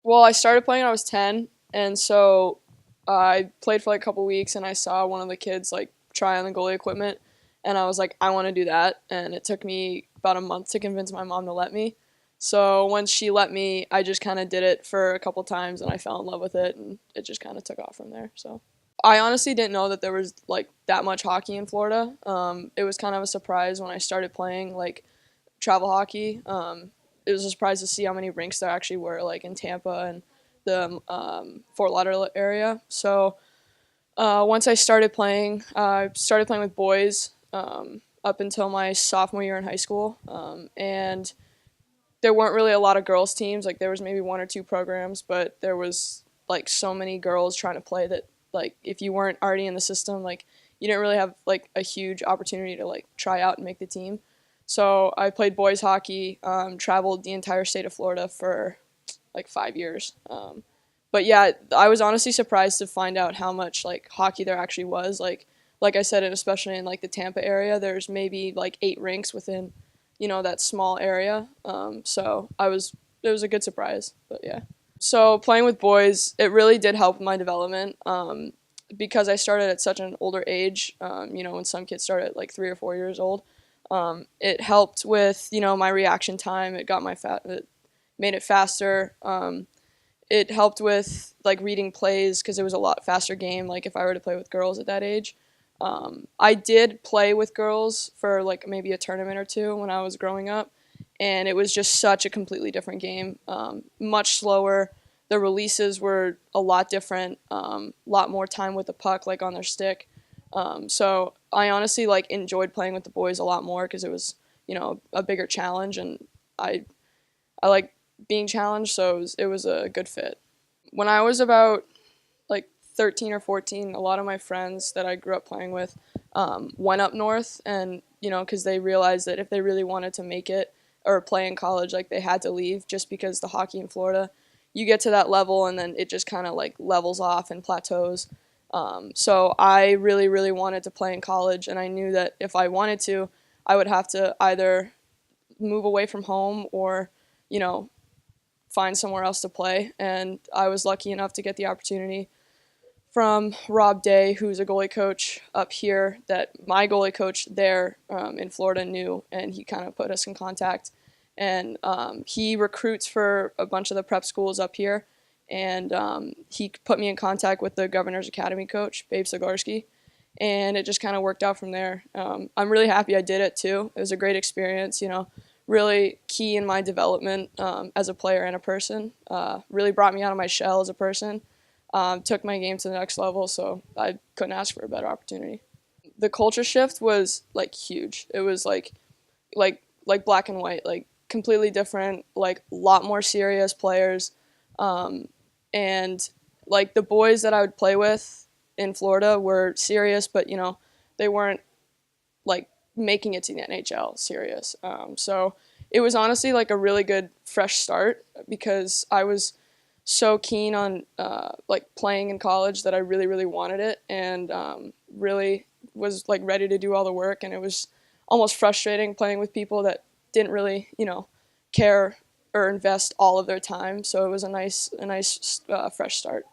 Well, I started playing when I was 10, and so I played for like a couple weeks, and I saw one of the kids like try on the goalie equipment, and I was like, I want to do that. And it took me about a month to convince my mom to let me. So once she let me, I just kind of did it for a couple times, and I fell in love with it, and it just kind of took off from there. So I honestly didn't know that there was like that much hockey in Florida. It was kind of a surprise when I started playing like travel hockey. It was a surprise to see how many rinks there actually were, like in Tampa and the Fort Lauderdale area. So once I started playing with boys up until my sophomore year in high school, and there weren't really a lot of girls teams. Like there was maybe one or two programs, but there was like so many girls trying to play that like if you weren't already in the system, like you didn't really have like a huge opportunity to like try out and make the team. So I played boys hockey, traveled the entire state of Florida for like 5 years. But yeah, I was honestly surprised to find out how much like hockey there actually was. Like I said, and especially in like the Tampa area, there's maybe like 8 rinks within, that small area. So it was a good surprise. But yeah. So playing with boys, it really did help my development. Because I started at such an older age. When some kids start at like 3 or 4 years old. It helped with my reaction time. It made it faster. It helped with like reading plays because it was a lot faster game. Like if I were to play with girls at that age, I did play with girls for like maybe a tournament or two when I was growing up, and it was just such a completely different game. Much slower. The releases were a lot different. Lot more time with the puck, like on their stick. So I honestly like enjoyed playing with the boys a lot more because it was a bigger challenge, and I like being challenged, so it was a good fit. When I was about like 13 or 14, a lot of my friends that I grew up playing with went up north, and because they realized that if they really wanted to make it or play in college, like they had to leave just because the hockey in Florida, you get to that level and then it just kind of like levels off and plateaus. So I really, really wanted to play in college, and I knew that if I wanted to, I would have to either move away from home or, you know, find somewhere else to play. And I was lucky enough to get the opportunity from Rob Day, who's a goalie coach up here that my goalie coach there in Florida knew, and he kind of put us in contact. And he recruits for a bunch of the prep schools up here, and he put me in contact with the Governor's Academy coach, Babe Zagorski, and it just kind of worked out from there. I'm really happy I did it too. It was a great experience, really key in my development as a player and a person. Really brought me out of my shell as a person. Took my game to the next level, so I couldn't ask for a better opportunity. The culture shift was like huge. It was like black and white, like completely different, like a lot more serious players, and like the boys that I would play with in Florida were serious, but they weren't like making it to the NHL serious. So it was honestly like a really good fresh start because I was so keen on like playing in college that I really, really wanted it, and really was like ready to do all the work. And it was almost frustrating playing with people that didn't really, care or invest all of their time. So it was a nice fresh start.